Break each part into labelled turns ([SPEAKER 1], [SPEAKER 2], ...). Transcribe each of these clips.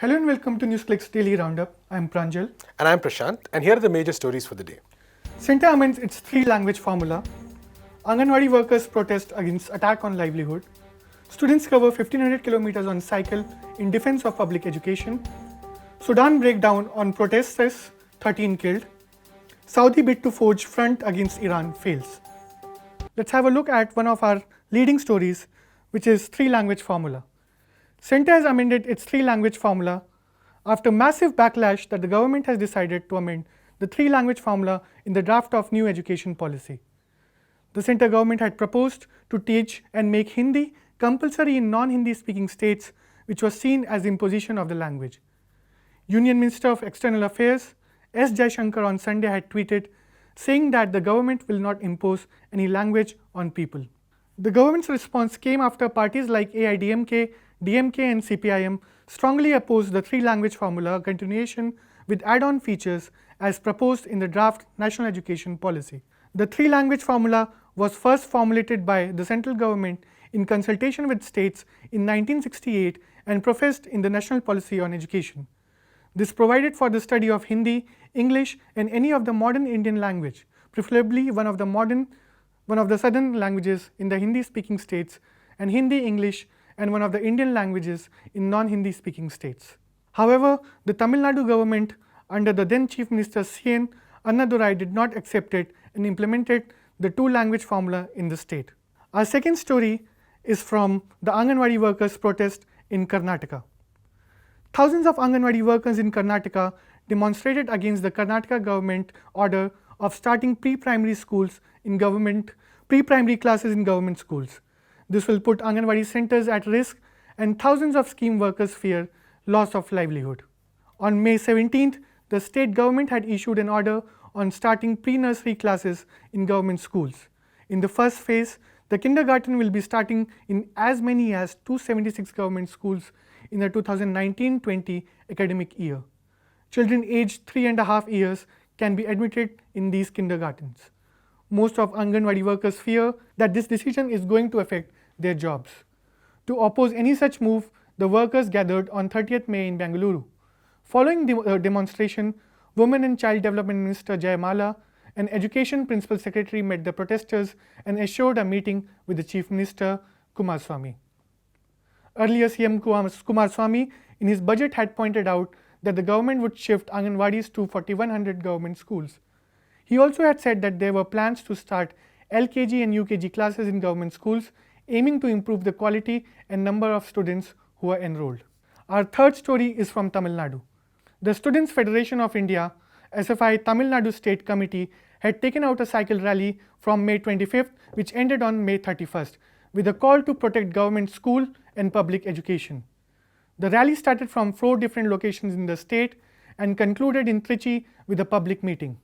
[SPEAKER 1] Hello and welcome to NewsClick's Daily Roundup. I'm Pranjal.
[SPEAKER 2] And I'm Prashant, and here are the major stories for the day.
[SPEAKER 1] Centre amends its three-language formula. Anganwadi workers protest against attack on livelihood. Students cover 1500 kilometers on cycle in defense of public education. Sudan breakdown on protesters, 13 killed. Saudi bid to forge front against Iran fails. Let's have a look at one of our leading stories, which is three-language formula. Centre has amended its three-language formula after massive backlash that the government has decided to amend the three-language formula in the draft of new education policy. The Centre government had proposed to teach and make Hindi compulsory in non-Hindi speaking states, which was seen as imposition of the language. Union Minister of External Affairs S. Jaishankar on Sunday had tweeted saying that the government will not impose any language on people. The government's response came after parties like AIDMK, DMK and CPIM strongly opposed the three-language formula continuation with add-on features as proposed in the draft National Education Policy. The three-language formula was first formulated by the central government in consultation with states in 1968 and professed in the National Policy on Education. This provided for the study of Hindi, English and any of the modern Indian language, preferably one of the southern languages in the Hindi-speaking states, and Hindi, English and one of the Indian languages in non-Hindi speaking states. However, the Tamil Nadu government under the then Chief Minister C.N. Annadurai did not accept it and implemented the two-language formula in the state. Our second story is from the Anganwadi workers' protest in Karnataka. Thousands of Anganwadi workers in Karnataka demonstrated against the Karnataka government order of starting pre-primary classes in government schools. This will put Anganwadi centers at risk and thousands of scheme workers fear loss of livelihood. On May 17th, the state government had issued an order on starting pre-nursery classes in government schools. In the first phase, the kindergarten will be starting in as many as 276 government schools in the 2019-20 academic year. Children aged 3.5 years can be admitted in these kindergartens. Most of Anganwadi workers fear that this decision is going to affect their jobs. To oppose any such move, the workers gathered on 30th May in Bengaluru. Following the demonstration, Women and Child Development Minister Jayamala and Education Principal Secretary met the protesters and assured a meeting with the Chief Minister Kumaraswamy. Earlier, CM Kumaraswamy in his budget had pointed out that the government would shift Anganwadis to 4,100 government schools. He also had said that there were plans to start LKG and UKG classes in government schools, aiming to improve the quality and number of students who are enrolled. Our third story is from Tamil Nadu. The Students' Federation of India, SFI Tamil Nadu State Committee, had taken out a cycle rally from May 25th, which ended on May 31st, with a call to protect government school and public education. The rally started from 4 different locations in the state and concluded in Trichy with a public meeting.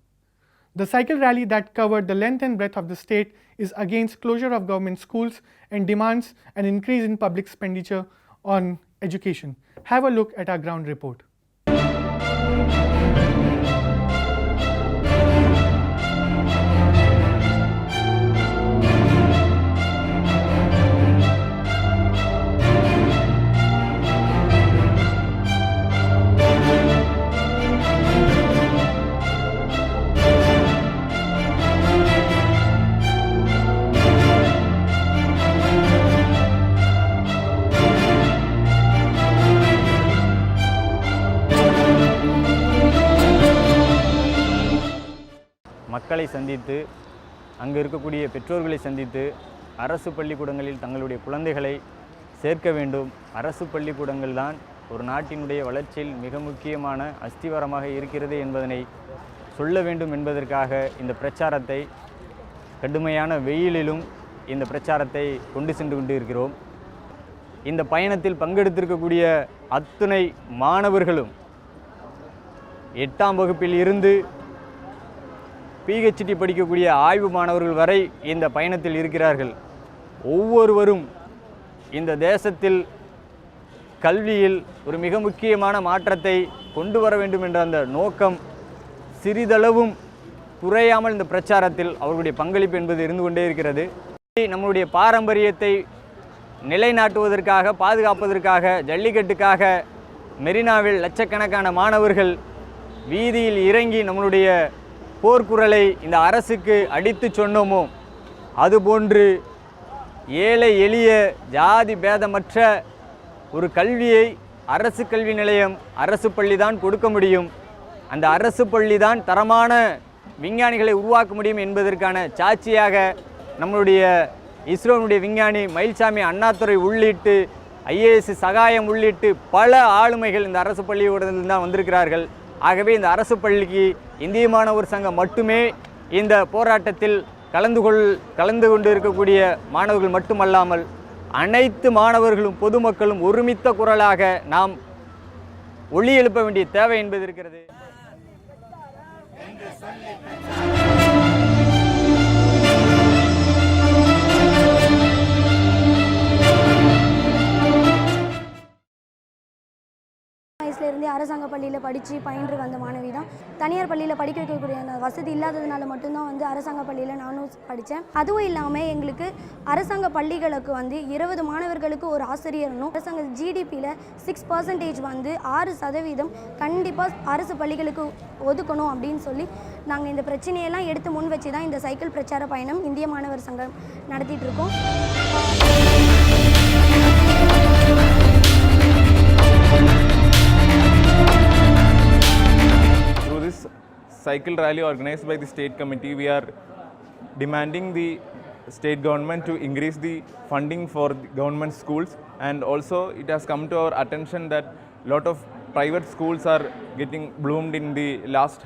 [SPEAKER 1] The cycle rally that covered the length and breadth of the state is against closure of government schools and demands an increase in public expenditure on education. Have a look at our ground report.
[SPEAKER 3] மக்களை சந்தித்து அங்கு இருக்கக்கூடிய பெற்றோர்களை சந்தித்து அரசு பள்ளிக்கூடங்களில் தங்களுடைய குழந்தைகளை சேர்க்க வேண்டும். அரசு பள்ளிக்கூடங்கள் தான் ஒரு நாட்டினுடைய வளர்ச்சியில் மிக முக்கியமான அஸ்திவாரமாக இருக்கிறது என்பதனை சொல்ல வேண்டும் என்பதற்காக இந்த பிரச்சாரத்தை கடுமையான வெயிலிலும் இந்த பிரச்சாரத்தை கொண்டு சென்று கொண்டு இருக்கிறோம். இந்த பயணத்தில் பங்கெடுத்திருக்கக்கூடிய அத்துணை மாணவர்களும் 8ஆம் வகுப்பில் இருந்து PhD படிக்கக்கூடிய ஆய்வு மாணவர்கள் வரை இந்த பயணத்தில் இருக்கிறார்கள். ஒவ்வொருவரும் இந்த தேசத்தில் கல்வியில் ஒரு மிக முக்கியமான மாற்றத்தை கொண்டு வர வேண்டும் என்ற அந்த நோக்கம் சிறிதளவும் குறையாமல் இந்த பிரச்சாரத்தில் அவர்களுடைய பங்களிப்பு என்பது இருந்து கொண்டே இருக்கிறது. நம்முடைய பாரம்பரியத்தை நிலைநாட்டுவதற்காக, பாதுகாப்பதற்காக, ஜல்லிக்கட்டுக்காக மெரினாவில் லட்சக்கணக்கான மாணவர்கள் வீதியில் இறங்கி நம்மளுடைய போர்க்குரலை இந்த அரசுக்கு அடித்து சொன்னோமோ, அதுபோன்று ஏழை எளிய ஜாதி பேதமற்ற ஒரு கல்வியை அரசு கல்வி நிலையம், அரசு பள்ளி தான் கொடுக்க முடியும். அந்த அரசு பள்ளி தான் தரமான விஞ்ஞானிகளை உருவாக்க முடியும் என்பதற்கான சாட்சியாக நம்மளுடைய இஸ்ரோனுடைய விஞ்ஞானி மயில்சாமி அண்ணாதுரை உள்ளிட்டு ஐஏஎஸ் சகாயம் உள்ளிட்டு பல ஆளுமைகள் இந்த அரசு பள்ளியோடு தான் வந்திருக்கிறார்கள். ஆகவே இந்த அரசு பள்ளிக்கு இந்திய மாணவர் சங்கம் மட்டுமே இந்த போராட்டத்தில் கலந்து கொண்டு இருக்கக்கூடிய மாணவர்கள் மட்டுமல்லாமல் அனைத்து மாணவர்களும் பொதுமக்களும் ஒருமித்த குரலாக நாம் ஒலி எழுப்ப வேண்டிய தேவை என்பது இருக்கிறது.
[SPEAKER 4] வயசுலேருந்தே அரசாங்க பள்ளியில் படித்து பயின்று வந்த மாணவி தான். தனியார் பள்ளியில் படிக்க வைக்கக்கூடிய வசதி இல்லாததுனால மட்டும்தான் அரசாங்க பள்ளியில் நானும் படித்தேன். அதுவும் இல்லாமல் எங்களுக்கு அரசாங்க பள்ளிகளுக்கு 20 மாணவர்களுக்கு ஒரு ஆசிரியர்னும், அரசாங்க ஜிடிபியில் 6% 6% கண்டிப்பாக அரசு பள்ளிகளுக்கு ஒதுக்கணும் அப்படின்னு சொல்லி நாங்கள் இந்த பிரச்சனையெல்லாம் எடுத்து முன் வச்சு தான் இந்த சைக்கிள் பிரச்சார பயணம் இந்திய மாணவர் சங்கம் நடத்திட்டு இருக்கோம்.
[SPEAKER 5] This cycle rally organized by the state committee, we are demanding the state government to increase the funding for the government schools, and also it has come to our attention that lot of private schools are getting bloomed in the last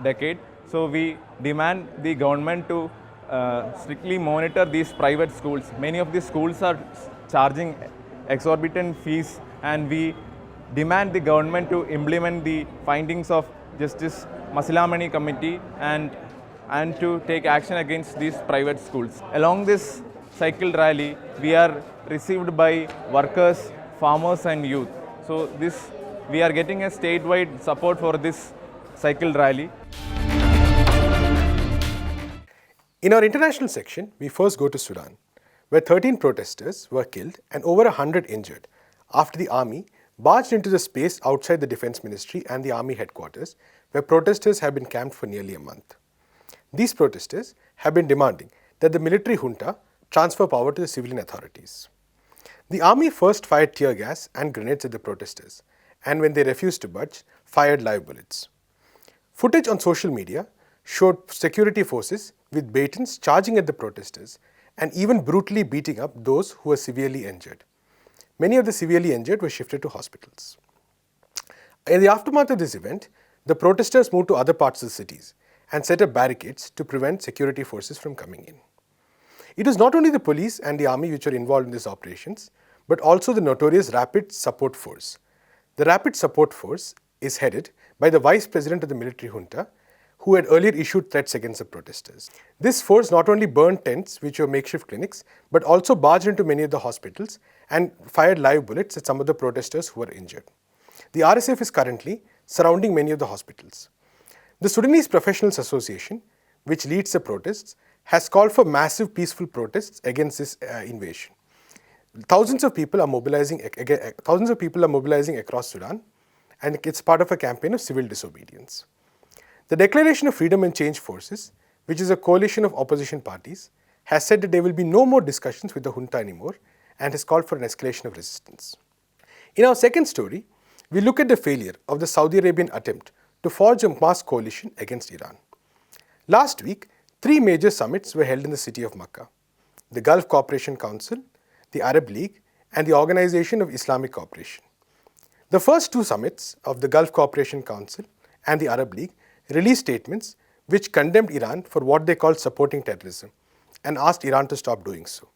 [SPEAKER 5] decade. So we demand the government to strictly monitor these private schools. Many of these schools are charging exorbitant fees, and we demand the government to implement the findings of Justice Masilamani Committee and to take action against these private schools. Along this cycle rally, we are received by workers, farmers and youth. So we are getting a statewide support for this cycle rally.
[SPEAKER 2] In our international section, we first go to Sudan, where 13 protesters were killed and over 100 injured after the army barged into the space outside the Defense Ministry and the army headquarters, where protesters have been camped for nearly a month. These protesters have been demanding that the military junta transfer power to the civilian authorities. The army first fired tear gas and grenades at the protesters, and when they refused to budge, fired live bullets. Footage on social media showed security forces with batons charging at the protesters and even brutally beating up those who were severely injured. Many of the severely injured were shifted to hospitals. In the aftermath of this event, the protesters moved to other parts of the cities and set up barricades to prevent security forces from coming in. It was not only the police and the army which were involved in these operations, but also the notorious Rapid Support Force. The Rapid Support Force is headed by the Vice President of the military junta, who had earlier issued threats against the protesters. This force not only burned tents, which were makeshift clinics, but also barged into many of the hospitals and fired live bullets at some of the protesters who were injured. The RSF is currently surrounding many of the hospitals. The Sudanese Professionals Association, which leads the protests, has called for massive peaceful protests against this invasion. Thousands of people are mobilizing across Sudan, and it's part of a campaign of civil disobedience. The Declaration of Freedom and Change Forces, which is a coalition of opposition parties, has said that there will be no more discussions with the junta anymore and has called for an escalation of resistance. In our second story, we look at the failure of the Saudi Arabian attempt to forge a mass coalition against Iran. Last week, 3 major summits were held in the city of Makkah: the Gulf Cooperation Council, the Arab League, and the Organization of Islamic Cooperation. The first 2 summits of the Gulf Cooperation Council and the Arab League released statements which condemned Iran for what they called supporting terrorism and asked Iran to stop doing so.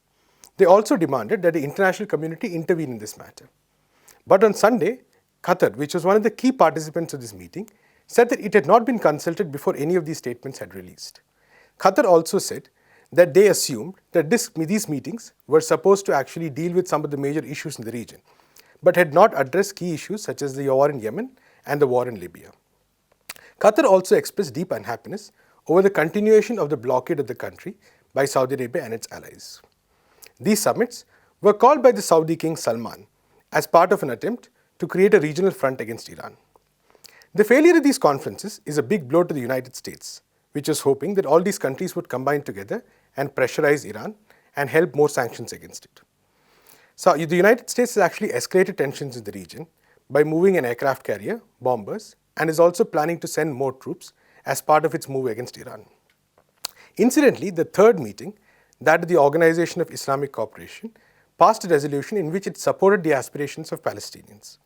[SPEAKER 2] They also demanded that the international community intervene in this matter. But on Sunday, Qatar, which was one of the key participants of this meeting, said that it had not been consulted before any of these statements had released. Qatar also said that they assumed that these meetings were supposed to actually deal with some of the major issues in the region, but had not addressed key issues such as the war in Yemen and the war in Libya. Qatar also expressed deep unhappiness over the continuation of the blockade of the country by Saudi Arabia and its allies. These summits were called by the Saudi King Salman as part of an attempt to create a regional front against Iran. The failure of these conferences is a big blow to the United States, which was hoping that all these countries would combine together and pressurize Iran and help more sanctions against it. So the United States has actually escalated tensions in the region by moving an aircraft carrier, bombers, and is also planning to send more troops as part of its move against Iran. Incidentally, the third meeting, that of the Organization of Islamic Cooperation, passed a resolution in which it supported the aspirations of Palestinians.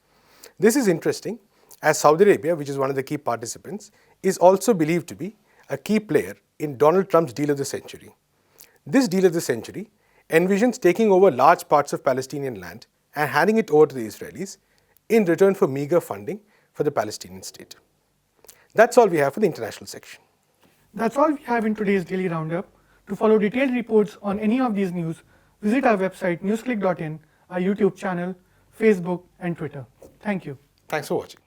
[SPEAKER 2] This is interesting, as Saudi Arabia, which is one of the key participants, is also believed to be a key player in Donald Trump's deal of the century. This deal of the century envisions taking over large parts of Palestinian land and handing it over to the Israelis in return for meager funding for the Palestinian state. That's all we have for the international section.
[SPEAKER 1] That's all we have in today's Daily Roundup. To follow detailed reports on any of these news, visit our website newsclick.in, our YouTube channel, Facebook and Twitter. Thank you.
[SPEAKER 2] Thanks for watching.